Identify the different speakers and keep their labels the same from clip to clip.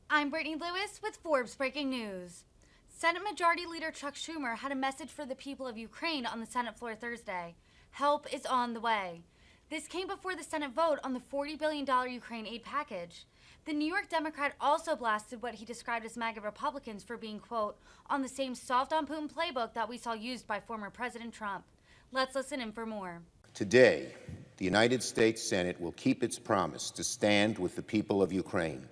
Speaker 1: I'm Brittany Lewis with Forbes Breaking News. Senate Majority Leader Chuck Schumer had a message for the people of Ukraine on the Senate floor Thursday. Help is on the way. This came before the Senate vote on the $40 billion Ukraine aid package. The New York Democrat also blasted what he described as MAGA Republicans for being, quote, on the same soft on Putin playbook that we saw used by former President Trump. Let's listen in for more.
Speaker 2: Today, the United States Senate will keep its promise to stand with the people of Ukraine.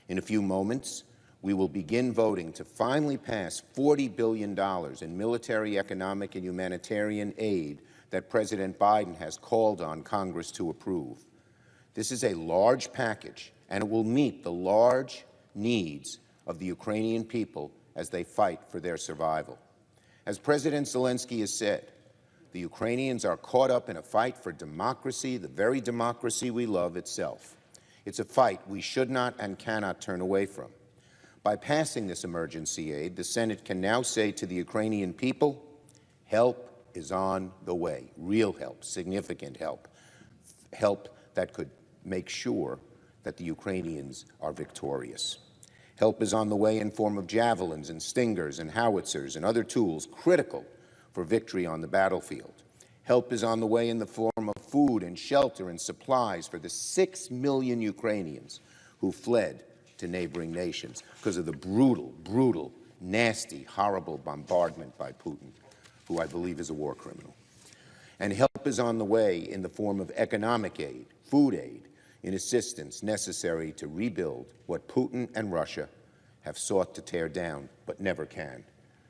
Speaker 2: In a few moments, we will begin voting to finally pass $40 billion in military, economic, and humanitarian aid that President Biden has called on Congress to approve. This is a large package, and it will meet the large needs of the Ukrainian people as they fight for their survival. As President Zelensky has said, the Ukrainians are caught up in a fight for democracy, the very democracy we love itself. It's a fight we should not and cannot turn away from. By passing this emergency aid, the Senate can now say to the Ukrainian people, help is on the way. Real help, significant help, help that could make sure that the Ukrainians are victorious. Help is on the way in form of javelins and stingers and howitzers and other tools critical for victory on the battlefield. Help is on the way in the form of food and shelter and supplies for the 6 million Ukrainians who fled to neighboring nations because of the brutal, nasty, horrible bombardment by Putin, who I believe is a war criminal. And help is on the way in the form of economic aid, food aid, in assistance necessary to rebuild what Putin and Russia have sought to tear down but never can.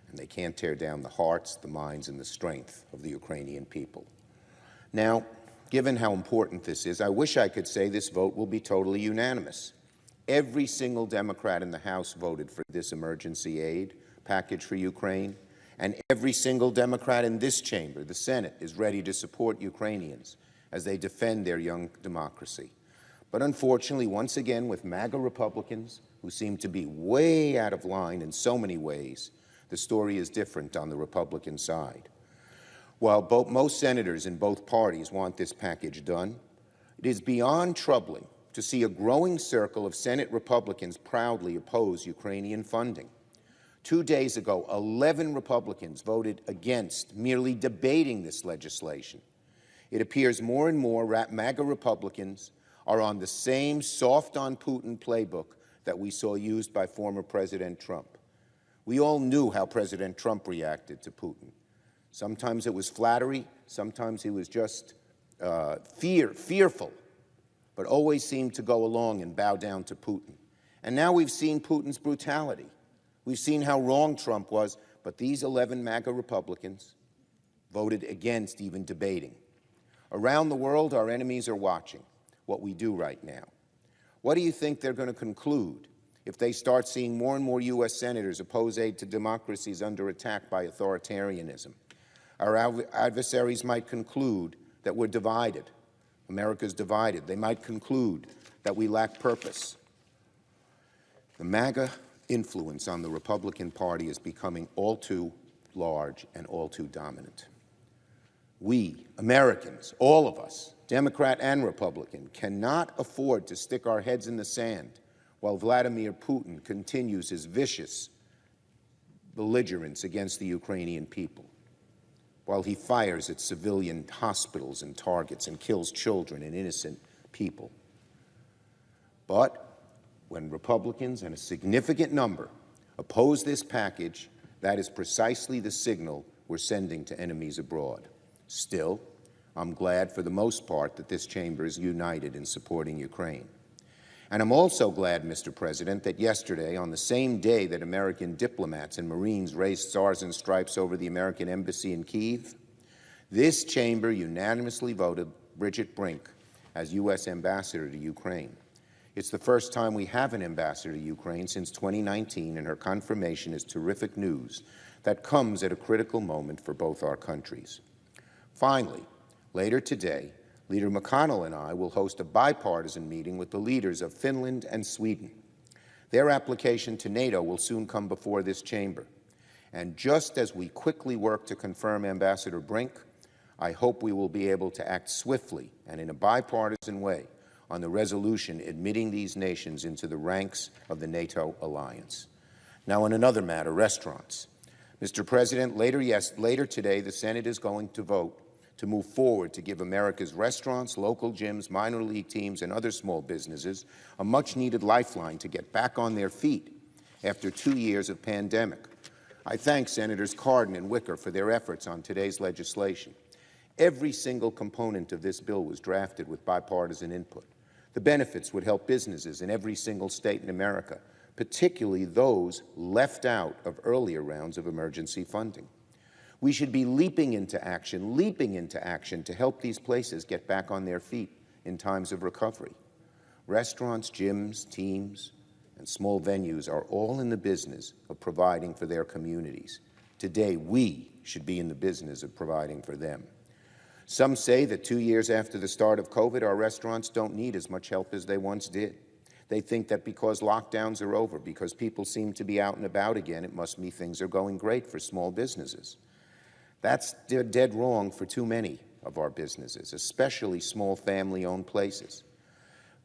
Speaker 2: And they can't tear down the hearts, the minds, and the strength of the Ukrainian people. Now, given how important this is, I wish I could say this vote will be totally unanimous. Every single Democrat in the House voted for this emergency aid package for Ukraine, and every single Democrat in this chamber, the Senate, is ready to support Ukrainians as they defend their young democracy. But unfortunately, once again, with MAGA Republicans, who seem to be way out of line in so many ways, the story is different on the Republican side. While most senators in both parties want this package done, it is beyond troubling to see a growing circle of Senate Republicans proudly oppose Ukrainian funding. 2 days ago, 11 Republicans voted against merely debating this legislation. It appears more and more MAGA Republicans are on the same soft-on-Putin playbook that we saw used by former President Trump. We all knew how President Trump reacted to Putin. Sometimes it was flattery, sometimes he was just fearful, but always seemed to go along and bow down to Putin. And now we've seen Putin's brutality. We've seen how wrong Trump was, but these 11 MAGA Republicans voted against even debating. Around the world, our enemies are watching what we do right now. What do you think they're going to conclude if they start seeing more and more U.S. senators oppose aid to democracies under attack by authoritarianism? Our adversaries might conclude that we're divided. America's divided. They might conclude that we lack purpose. The MAGA influence on the Republican Party is becoming all too large and all too dominant. We, Americans, all of us, Democrat and Republican, cannot afford to stick our heads in the sand while Vladimir Putin continues his vicious belligerence against the Ukrainian people, while he fires at civilian hospitals and targets and kills children and innocent people. But when Republicans, and a significant number, oppose this package, that is precisely the signal we're sending to enemies abroad. Still, I'm glad for the most part that this chamber is united in supporting Ukraine. And I'm also glad, Mr. President, that yesterday, on the same day that American diplomats and Marines raised stars and stripes over the American embassy in Kyiv, this chamber unanimously voted Bridget Brink as U.S. ambassador to Ukraine. It's the first time we have an ambassador to Ukraine since 2019, and her confirmation is terrific news that comes at a critical moment for both our countries. Finally, later today, Leader McConnell and I will host a bipartisan meeting with the leaders of Finland and Sweden. Their application to NATO will soon come before this chamber. And just as we quickly work to confirm Ambassador Brink, I hope we will be able to act swiftly and in a bipartisan way on the resolution admitting these nations into the ranks of the NATO alliance. Now, on another matter, restaurants. Mr. President, later today, the Senate is going to vote to move forward to give America's restaurants, local gyms, minor league teams, and other small businesses a much-needed lifeline to get back on their feet after 2 years of pandemic. I thank Senators Cardin and Wicker for their efforts on today's legislation. Every single component of this bill was drafted with bipartisan input. The benefits would help businesses in every single state in America, particularly those left out of earlier rounds of emergency funding. We should be leaping into action to help these places get back on their feet in times of recovery. Restaurants, gyms, teams, and small venues are all in the business of providing for their communities. Today, we should be in the business of providing for them. Some say that 2 years after the start of COVID, our restaurants don't need as much help as they once did. They think that because lockdowns are over, because people seem to be out and about again, it must mean things are going great for small businesses. That's dead wrong for too many of our businesses, especially small family-owned places.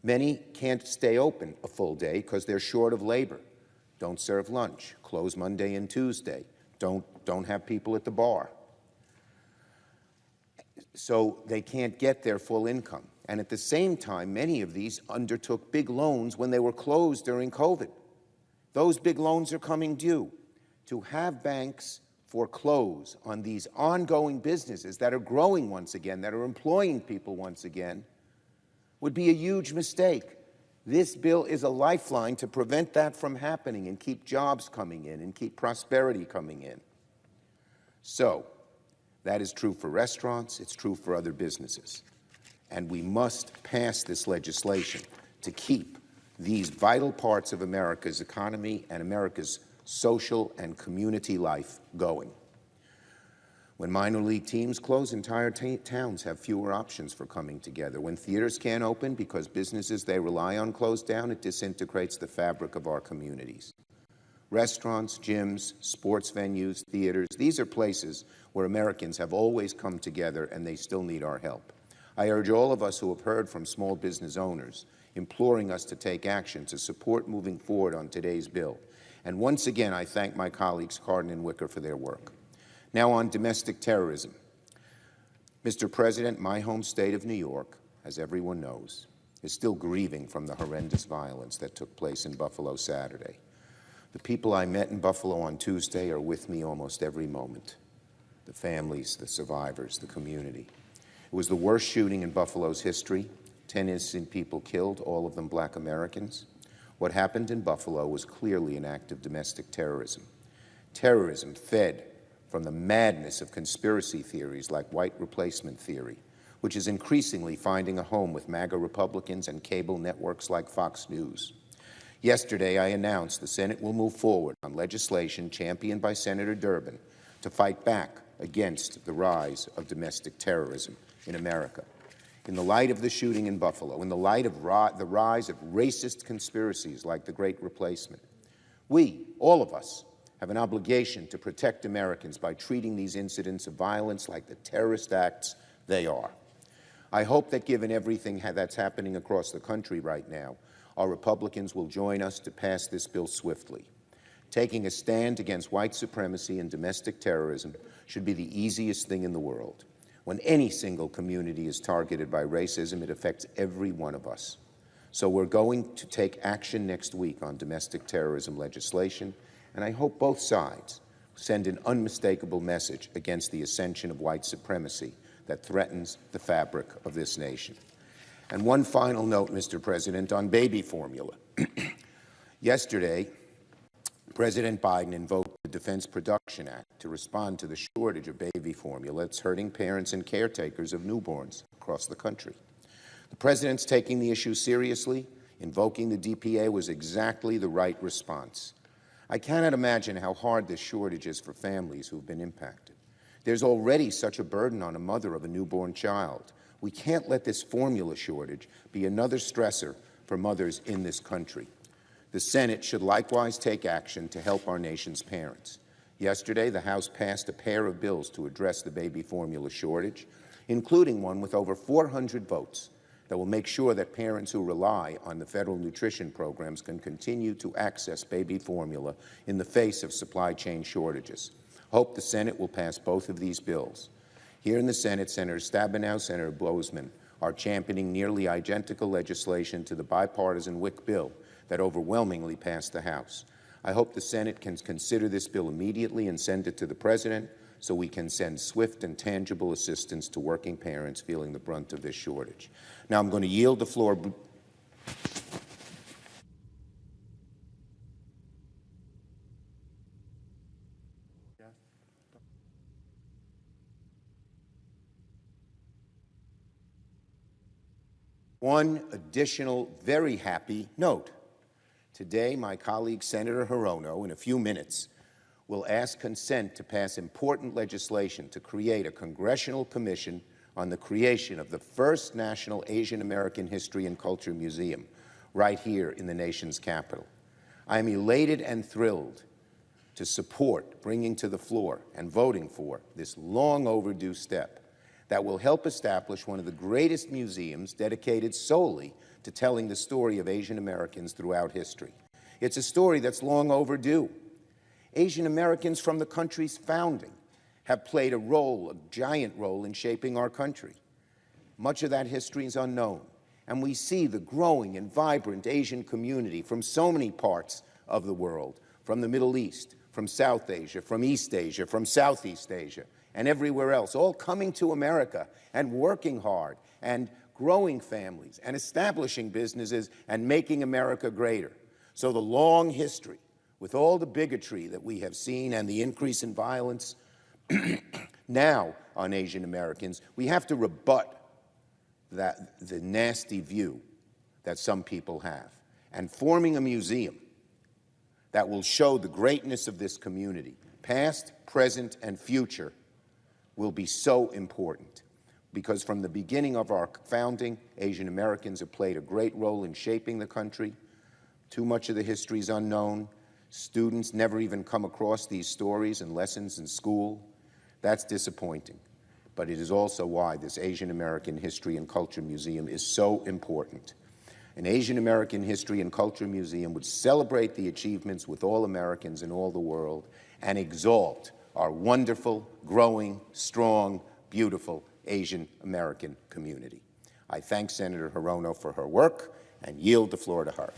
Speaker 2: Many can't stay open a full day because they're short of labor, don't serve lunch, close Monday and Tuesday, don't have people at the bar. So they can't get their full income. And at the same time, many of these undertook big loans when they were closed during COVID. Those big loans are coming due. To have banks foreclose on these ongoing businesses that are growing once again, that are employing people once again, would be a huge mistake. This bill is a lifeline to prevent that from happening and keep jobs coming in and keep prosperity coming in. So, that is true for restaurants, it's true for other businesses. And we must pass this legislation to keep these vital parts of America's economy and America's social and community life going. When minor league teams close, entire towns have fewer options for coming together. When theaters can't open because businesses they rely on close down, it disintegrates the fabric of our communities. Restaurants, gyms, sports venues, theaters, these are places where Americans have always come together and they still need our help. I urge all of us who have heard from small business owners imploring us to take action to support moving forward on today's bill. And once again, I thank my colleagues Cardin and Wicker for their work. Now on domestic terrorism. Mr. President, my home state of New York, as everyone knows, is still grieving from the horrendous violence that took place in Buffalo Saturday. The people I met in Buffalo on Tuesday are with me almost every moment. The families, the survivors, the community. It was the worst shooting in Buffalo's history. 10 innocent people killed, all of them Black Americans. What happened in Buffalo was clearly an act of domestic terrorism. Terrorism fed from the madness of conspiracy theories like white replacement theory, which is increasingly finding a home with MAGA Republicans and cable networks like Fox News. Yesterday, I announced the Senate will move forward on legislation championed by Senator Durbin to fight back against the rise of domestic terrorism in America. In the light of the shooting in Buffalo, in the light of the rise of racist conspiracies like the Great Replacement, we, all of us, have an obligation to protect Americans by treating these incidents of violence like the terrorist acts they are. I hope that given everything that's happening across the country right now, our Republicans will join us to pass this bill swiftly. Taking a stand against white supremacy and domestic terrorism should be the easiest thing in the world. When any single community is targeted by racism, it affects every one of us. So we're going to take action next week on domestic terrorism legislation, and I hope both sides send an unmistakable message against the ascension of white supremacy that threatens the fabric of this nation. And one final note, Mr. President, on baby formula. Yesterday, President Biden invoked the Defense Production Act to respond to the shortage of baby formula that's hurting parents and caretakers of newborns across the country. The President's taking the issue seriously. Invoking the DPA was exactly the right response. I cannot imagine how hard this shortage is for families who have been impacted. There's already such a burden on a mother of a newborn child. We can't let this formula shortage be another stressor for mothers in this country. The Senate should likewise take action to help our nation's parents. Yesterday, the House passed a pair of bills to address the baby formula shortage, including one with over 400 votes that will make sure that parents who rely on the federal nutrition programs can continue to access baby formula in the face of supply chain shortages. I hope the Senate will pass both of these bills. Here in the Senate, Senator Stabenow, Senator Boozman are championing nearly identical legislation to the bipartisan WIC bill that overwhelmingly passed the House. I hope the Senate can consider this bill immediately and send it to the President so we can send swift and tangible assistance to working parents feeling the brunt of this shortage. Now I'm going to yield the floor. One additional very happy note. Today, my colleague Senator Hirono, in a few minutes, will ask consent to pass important legislation to create a congressional commission on the creation of the first national Asian American History and Culture Museum right here in the nation's capital. I am elated and thrilled to support bringing to the floor and voting for this long overdue step that will help establish one of the greatest museums dedicated solely to telling the story of Asian Americans throughout history. It's a story that's long overdue. Asian Americans from the country's founding have played a giant role in shaping our country. Much of that history is unknown, and we see the growing and vibrant Asian community from so many parts of the world, from the Middle East, from South Asia, from East Asia, from Southeast Asia, and everywhere else, all coming to America and working hard and growing families and establishing businesses and making America greater. So the long history, with all the bigotry that we have seen and the increase in violence now on Asian Americans, we have to rebut the nasty view that some people have. And forming a museum that will show the greatness of this community, past, present, and future, will be so important. Because from the beginning of our founding, Asian Americans have played a great role in shaping the country. Too much of the history is unknown. Students never even come across these stories and lessons in school. That's disappointing. But it is also why this Asian American History and Culture Museum is so important. An Asian American History and Culture Museum would celebrate the achievements with all Americans in all the world and exalt our wonderful, growing, strong, beautiful Asian American community. I thank Senator Hirono for her work and yield the floor to her.